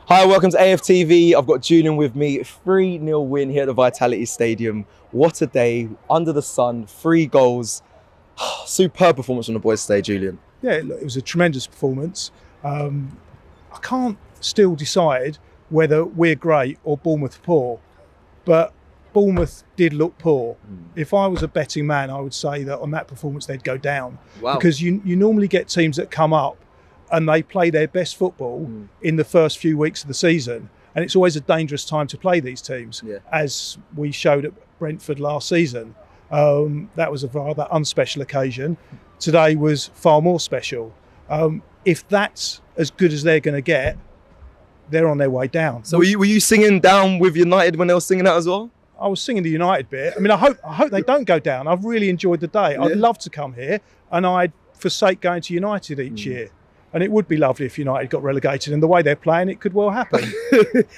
Hi, welcome to AFTV. I've got Julian with me. 3-0 win here at the Vitality Stadium. What a day, under the sun, 3 goals. Superb performance from the boys today, Julian. Yeah, look, it was a tremendous performance. I can't still decide whether we're great or Bournemouth poor, but Bournemouth did look poor. If I was a betting man, I would say that on that performance they'd go down. Wow. Because you normally get teams that come up and they play their best football in the first few weeks of the season. And it's always a dangerous time to play these teams, as we showed at Brentford last season. That was a rather unspecial occasion. Today was far more special. If that's as good as they're going to get, they're on their way down. So were you singing down with United when they were singing that as well? I was singing the United bit. I mean, I hope they don't go down. I've really enjoyed the day. I'd love to come here, and I'd forsake going to United each year. And it would be lovely if United got relegated, and the way they're playing, it could well happen.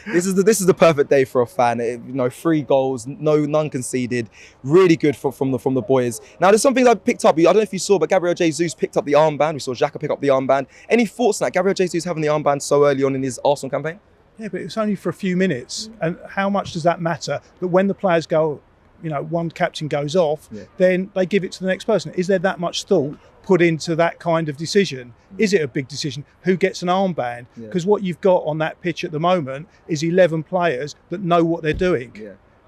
This is the perfect day for a fan. 3 goals, none conceded. Really good from the boys. Now, there's something I picked up. I don't know if you saw, but Gabriel Jesus picked up the armband. We saw Xhaka pick up the armband. Any thoughts on that? Gabriel Jesus having the armband so early on in his Arsenal campaign? Yeah, but it was only for a few minutes. And how much does that matter? That when the players go, one captain goes off, then they give it to the next person. Is there that much thought put into that kind of decision? Is it a big decision? Who gets an armband? Because what you've got on that pitch at the moment is 11 players that know what they're doing.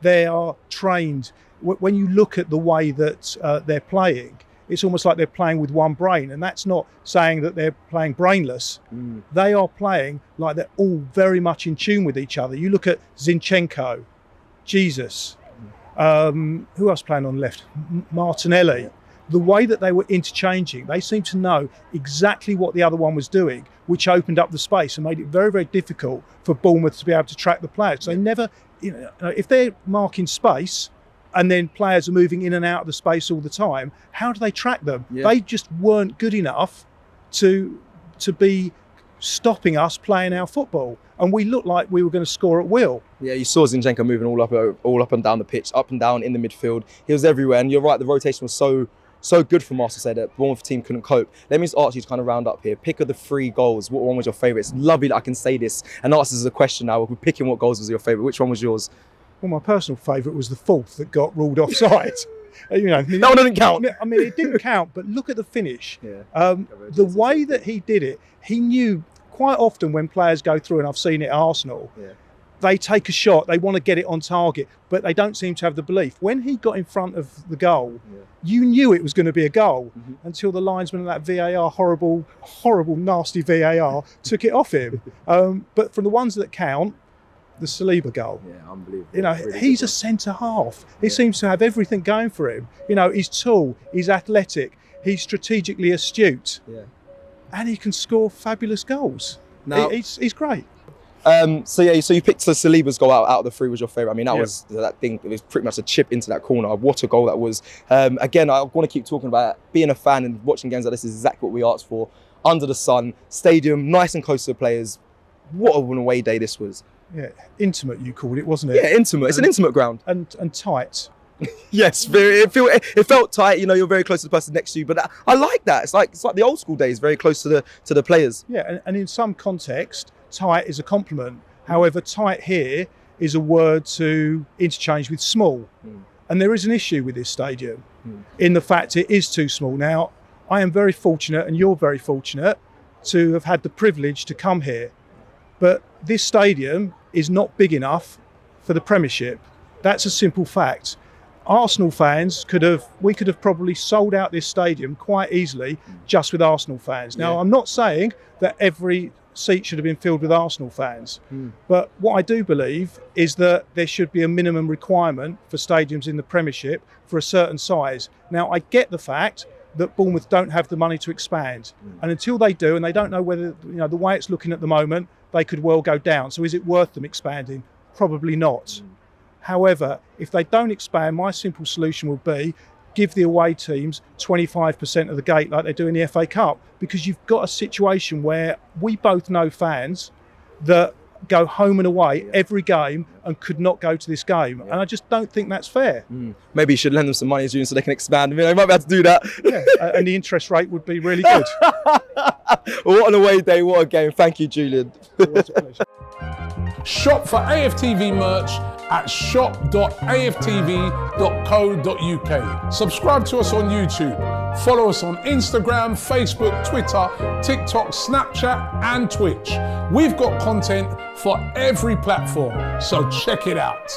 They are trained. When you look at the way that they're playing, it's almost like they're playing with one brain, and that's not saying that they're playing brainless. They are playing like they're all very much in tune with each other. You look at Zinchenko, Jesus, who else playing on the left? Martinelli. The way that they were interchanging, they seemed to know exactly what the other one was doing, which opened up the space and made it very, very difficult for Bournemouth to be able to track the players. They never, if they're marking space and then players are moving in and out of the space all the time, how do they track them? They just weren't good enough to be stopping us playing our football. And we looked like we were going to score at will. Yeah, you saw Zinchenko moving all up and down the pitch, up and down in the midfield. He was everywhere. And you're right, the rotation was so good from Arsenal said that Bournemouth team couldn't cope. Let me just ask you to kind of round up here. Pick of the 3 goals. What one was your favourite? It's lovely that I can say this and ask this as a question now. If we're picking what goals was your favourite, which one was yours? Well, my personal favourite was the 4th that got ruled offside. That one didn't count. I mean, it didn't count, but look at the finish. The way that he did it, he knew quite often when players go through, and I've seen it at Arsenal, they take a shot, they want to get it on target, but they don't seem to have the belief. When he got in front of the goal, you knew it was going to be a goal until the linesman of that VAR, horrible, nasty VAR, took it off him. But from the ones that count, the Saliba goal. Yeah, unbelievable. Really he's a centre half. He seems to have everything going for him. He's tall, he's athletic, he's strategically astute, and he can score fabulous goals. Now, he's great. So you picked the Saliba's goal out of the 3 was your favourite. I mean, was that thing. It was pretty much a chip into that corner. What a goal that was. Again, I want to keep talking about it. Being a fan and watching games like this is exactly what we asked for. Under the sun, stadium, nice and close to the players. What an away day this was. Yeah, intimate you called it, wasn't it? Yeah, intimate. It's an intimate ground. And tight. Yes, it felt tight. You're very close to the person next to you. But I like that. It's like the old school days, very close to the players. Yeah, and in some context, tight is a compliment. However, tight here is a word to interchange with small. And there is an issue with this stadium in the fact it is too small. Now, I am very fortunate, and you're very fortunate, to have had the privilege to come here. But this stadium is not big enough for the Premiership. That's a simple fact. Arsenal fans we could have probably sold out this stadium quite easily just with Arsenal fans. Now, I'm not saying that every seat should have been filled with Arsenal fans. But what I do believe is that there should be a minimum requirement for stadiums in the Premiership for a certain size. Now, I get the fact that Bournemouth don't have the money to expand. And until they do, and they don't know whether, the way it's looking at the moment, they could well go down. So is it worth them expanding? Probably not. However, if they don't expand, my simple solution would be give the away teams 25% of the gate like they do in the FA Cup, because you've got a situation where we both know fans that go home and away every game and could not go to this game. And I just don't think that's fair. Maybe you should lend them some money, Julian, so they can expand. I mean, they might be able to do that. Yeah, and the interest rate would be really good. What an away day, what a game. Thank you, Julian. It was a pleasure. Shop for AFTV merch at shop.aftv.co.uk. Subscribe to us on YouTube. Follow us on Instagram, Facebook, Twitter, TikTok, Snapchat, and Twitch. We've got content for every platform, so check it out.